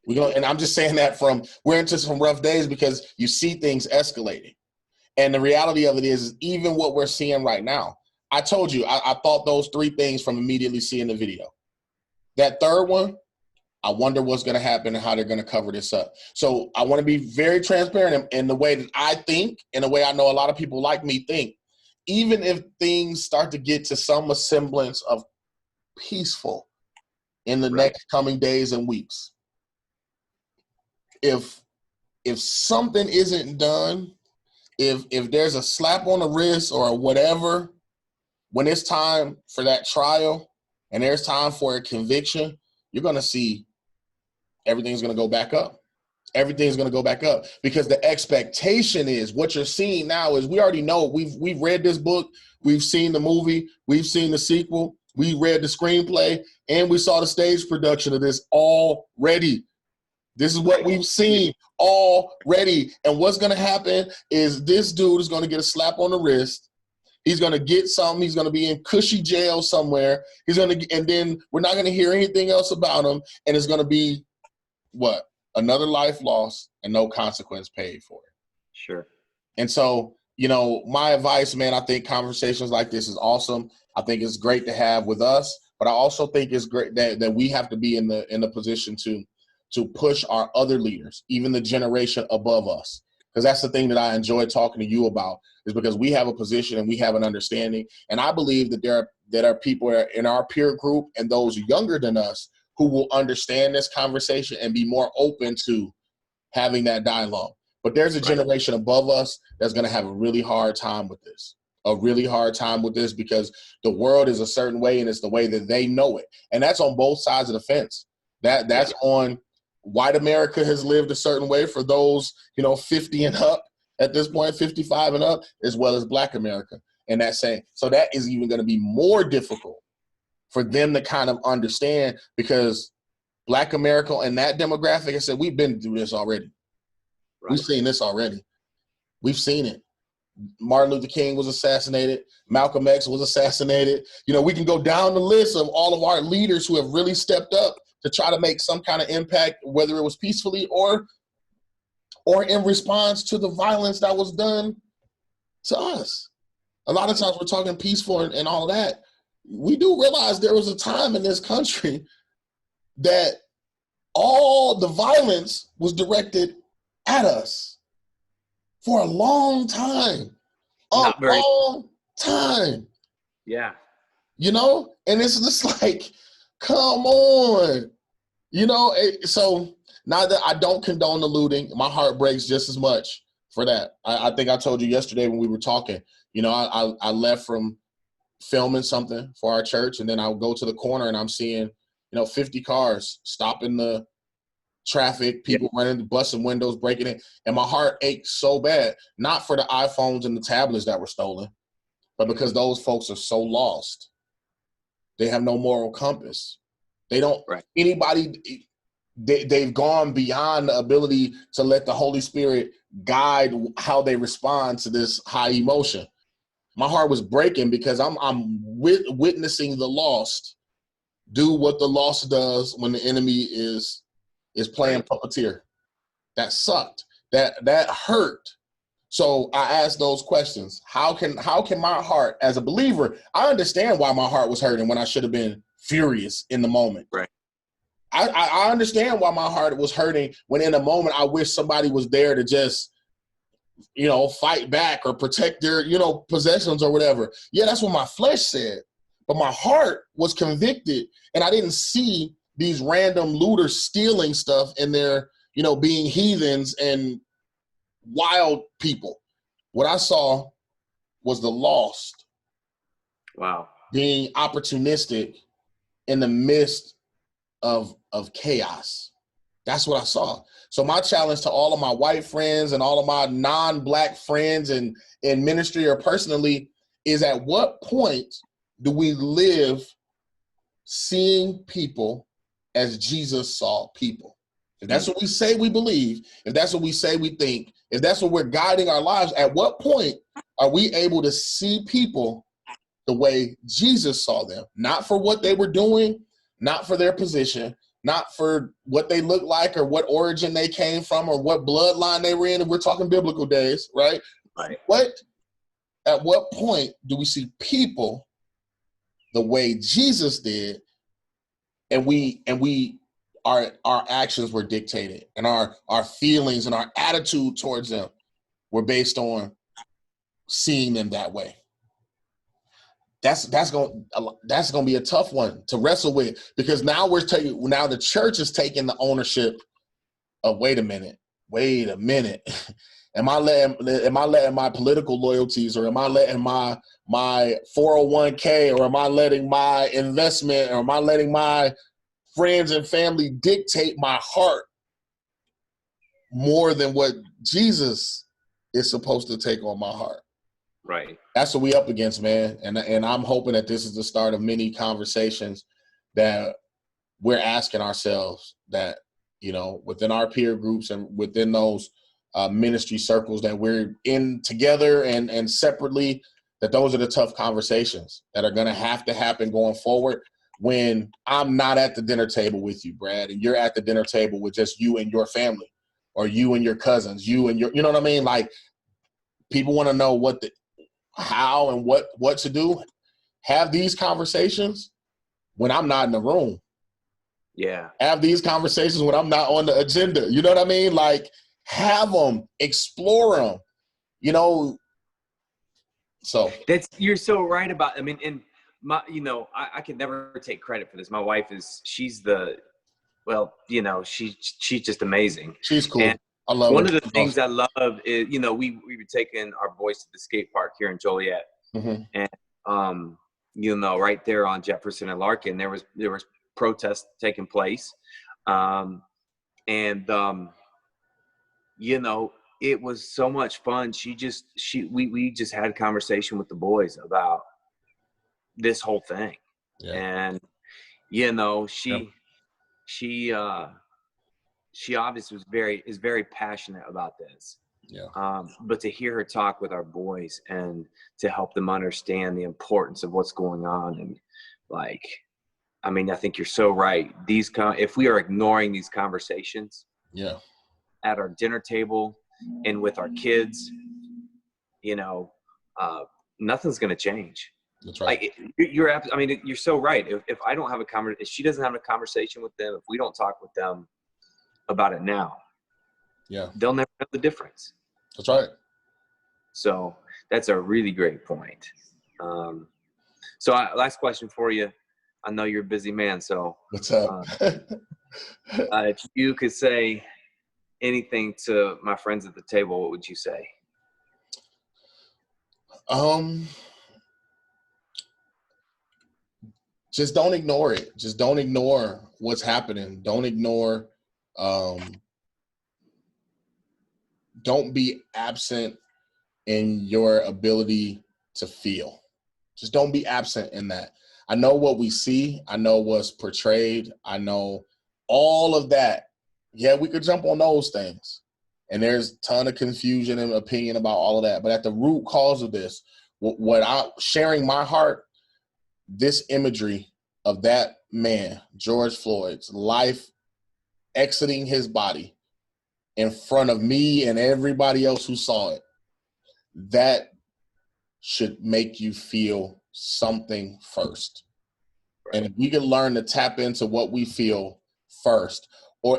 And I'm just saying that we're into some rough days because you see things escalating. And the reality of it is even what we're seeing right now. I told you, I thought those three things from immediately seeing the video. That third one, I wonder what's going to happen and how they're going to cover this up. So I want to be very transparent in the way that I think, in the way I know a lot of people like me think. Even if things start to get to some semblance of peaceful in the next coming days and weeks, if something isn't done, if there's a slap on the wrist or whatever, when it's time for that trial and there's time for a conviction, you're going to see everything's going to go back up. Everything's going to go back up because the expectation is what you're seeing now is we already know. We've read this book. We've seen the movie. We've seen the sequel. We read the screenplay and we saw the stage production of this already. This is what we've seen already. And what's going to happen is this dude is going to get a slap on the wrist. He's going to get something. He's going to be in cushy jail somewhere. And then we're not going to hear anything else about him. And it's going to be what? Another life lost and no consequence paid for it. Sure. And so, my advice, man, I think conversations like this is awesome. I think it's great to have with us, but I also think it's great that we have to be in the position to push our other leaders, even the generation above us. Because that's the thing that I enjoy talking to you about, is because we have a position and we have an understanding. And I believe that there are people in our peer group and those younger than us who will understand this conversation and be more open to having that dialogue. But there's a generation above us that's going to have a really hard time with this. Because the world is a certain way and it's the way that they know it. And that's on both sides of the fence. That's on white America has lived a certain way for those, 50 and up at this point, 55 and up, as well as Black America. in that same. So that is even going to be more difficult for them to kind of understand, because Black America and that demographic, I said, we've been through this already. Right. We've seen this already. We've seen it. Martin Luther King was assassinated. Malcolm X was assassinated. You know, we can go down the list of all of our leaders who have really stepped up to try to make some kind of impact, whether it was peacefully or in response to the violence that was done to us. A lot of times we're talking peaceful and all of that. We do realize there was a time in this country that all the violence was directed at us for a long time. Long time. Yeah. You know? And it's just like, come on. You know, so now that I don't condone the looting, my heart breaks just as much for that. I think I told you yesterday when we were talking, you know, I left from filming something for our church, and then I'll go to the corner and I'm seeing, you know, 50 cars stopping the traffic, people running, busting windows, breaking it. And my heart ached so bad, not for the iPhones and the tablets that were stolen, but because those folks are so lost. They have no moral compass. They don't, anybody, they've gone beyond the ability to let the Holy Spirit guide how they respond to this high emotion. My heart was breaking because I'm witnessing the lost do what the lost does when the enemy is playing puppeteer. That sucked. That hurt. So I asked those questions. How can my heart, as a believer, I understand why my heart was hurting when I should have been furious in the moment. Right. I understand why my heart was hurting when in a moment I wish somebody was there to just, you know, fight back or protect their, you know, possessions or whatever. Yeah, that's what my flesh said. But my heart was convicted, and I didn't see these random looters stealing stuff and they're, you know, being heathens and wild people. What I saw was the lost. Wow. Being opportunistic in the midst of chaos. That's what I saw. So my challenge to all of my white friends and all of my non-Black friends and in ministry or personally is, at what point do we live seeing people as Jesus saw people? If that's what we say we believe, if that's what we say we think, if that's what we're guiding our lives, at what point are we able to see people the way Jesus saw them? Not for what they were doing, not for their position, not for what they look like or what origin they came from or what bloodline they were in. And we're talking biblical days, right? Right. At what point do we see people the way Jesus did, and our actions were dictated, and our feelings and our attitude towards them were based on seeing them that way? That's gonna be a tough one to wrestle with, because now the church is taking the ownership of, wait a minute. Am I letting my political loyalties, or am I letting my 401k, or am I letting my investment, or am I letting my friends and family dictate my heart more than what Jesus is supposed to take on my heart? Right. That's what we up against, man. And I'm hoping that this is the start of many conversations that we're asking ourselves, that, you know, within our peer groups and within those ministry circles that we're in together and separately, that those are the tough conversations that are going to happen going forward, when I'm not at the dinner table with you, Brad, and you're at the dinner table with just you and your family, or you and your cousins, you know what I mean? Like, people want to know how and what to do. Have these conversations when I'm not in the room. Yeah. Have these conversations when I'm not on the agenda. You know what I mean? Like, have them, explore them, you know. So You're so right about, I mean, and my, you know, I can never take credit for this. My wife she's just amazing. She's cool. And I love one her. of the things I love is, you know, we were taking our boys to the skate park here in Joliet, and you know, right there on Jefferson and Larkin, there was protests taking place, you know, it was so much fun. We just had a conversation with the boys about this whole thing. Yeah. And, you know, Yeah. she obviously is very passionate about this. Yeah. But to hear her talk with our boys and to help them understand the importance of what's going on, and like, I mean, I think you're so right. If we are ignoring these conversations, yeah, at our dinner table and with our kids, you know, nothing's going to change. that's right. You're so right. If I don't have if she doesn't have a conversation with them, if we don't talk with them about it now, Yeah, they'll never know the difference. that's right. So that's a really great point. Last question for you. I know you're a busy man, so What's up? if you could say anything to my friends at the table, what would you say? Just don't ignore it. Just don't ignore what's happening. Don't ignore, don't be absent in your ability to feel. Just don't be absent in that. I know what we see. I know what's portrayed. I know all of that. Yeah, we could jump on those things. And there's a ton of confusion and opinion about all of that. But at the root cause of this, what I'm sharing my heart, this imagery of that man, George Floyd's life exiting his body in front of me and everybody else who saw it, that should make you feel something first. Right. And if we can learn to tap into what we feel first,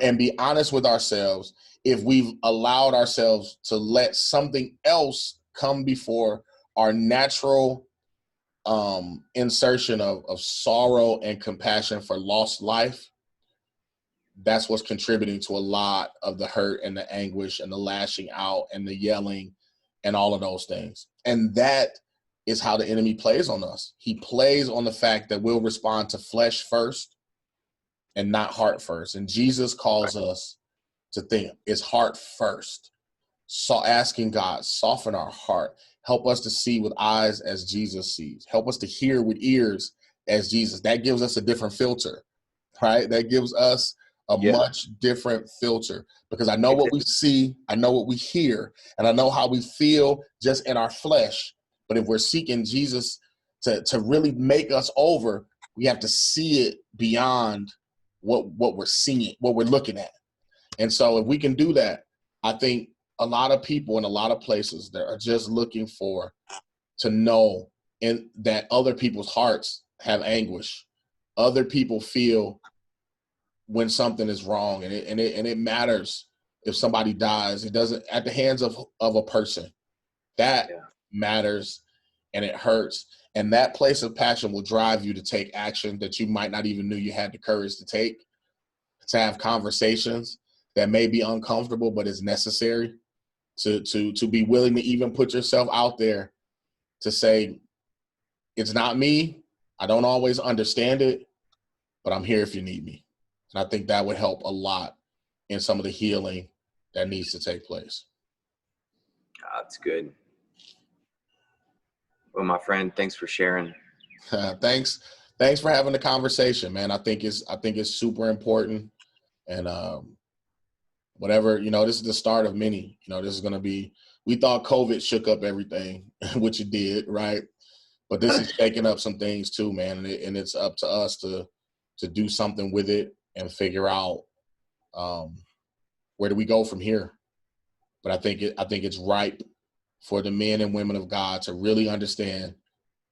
and be honest with ourselves, if we've allowed ourselves to let something else come before our natural insertion of sorrow and compassion for lost life, that's what's contributing to a lot of the hurt and the anguish and the lashing out and the yelling and all of those things. And that is how the enemy plays on us. He plays on the fact that we'll respond to flesh first and not heart first. And Jesus calls us to think it's heart first. So asking God, soften our heart. Help us to see with eyes as Jesus sees. Help us to hear with ears as Jesus. That gives us a different filter, right? That gives us a much different filter, because I know what we see, I know what we hear, and I know how we feel just in our flesh. But if we're seeking Jesus to really make us over, we have to see it beyond what we're seeing, what we're looking at. And so if we can do that, I think a lot of people in a lot of places that are just looking to know that other people's hearts have anguish. Other people feel when something is wrong, and it matters if somebody dies. It doesn't at the hands of a person. That matters, and it hurts. And that place of passion will drive you to take action that you might not even knew you had the courage to take, to have conversations that may be uncomfortable, but is necessary, to be willing to even put yourself out there to say, it's not me. I don't always understand it, but I'm here if you need me. And I think that would help a lot in some of the healing that needs to take place. That's good. Well, my friend, thanks for sharing. Thanks for having the conversation, man. I think it's super important. And whatever, this is the start of many. This is going to be, we thought COVID shook up everything, which it did, right? But this is shaking up some things too, man. And it's up to us to do something with it and figure out where do we go from here. But I think it's ripe for the men and women of God to really understand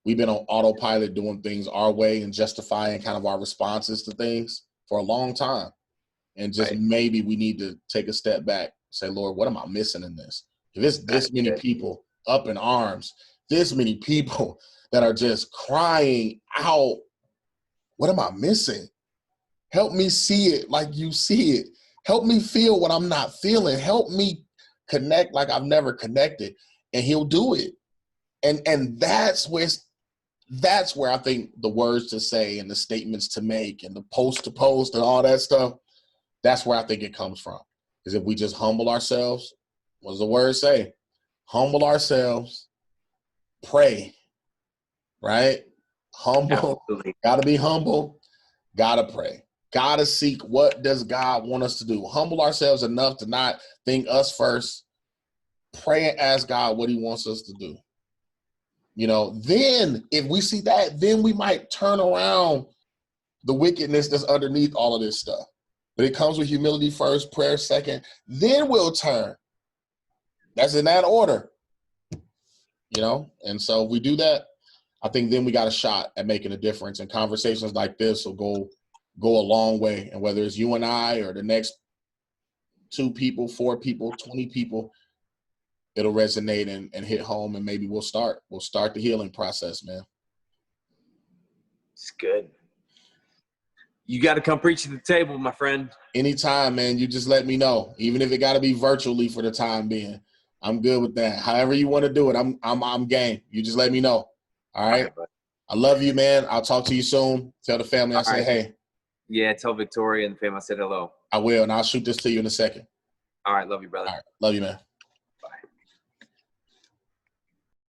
we've been on autopilot doing things our way and justifying kind of our responses to things for a long time. And just maybe we need to take a step back, say, Lord, what am I missing in this? If it's this many people up in arms, this many people that are just crying out, what am I missing? Help me see it like you see it. Help me feel what I'm not feeling. Help me connect like I've never connected. And he'll do it. And that's where I think the words to say and the statements to make and the post to post and all that stuff, that's where I think it comes from. Is if we just humble ourselves, What does the word say? Humble ourselves, pray, right? Humble, got to be humble, got to pray. Got to seek what does God want us to do. Humble ourselves enough to not think us first. Pray and ask God what he wants us to do. You know, then if we see that, then we might turn around the wickedness that's underneath all of this stuff. But it comes with humility first, prayer second, then we'll turn. That's in that order. You know, and so if we do that, I think then we got a shot at making a difference. And conversations like this will go a long way. And whether it's you and I or the next 2 people, 4 people, 20 people, it'll resonate and hit home, and maybe we'll start the healing process, man. It's good. You got to come preach at the table, my friend. Anytime, man. You just let me know. Even if it got to be virtually for the time being, I'm good with that. However you want to do it, I'm game. You just let me know. All right. I love you, man. I'll talk to you soon. Tell the family I said hey. Yeah, tell Victoria and the family I said hello. I will, and I'll shoot this to you in a second. All right, love you, brother. All right, love you, man.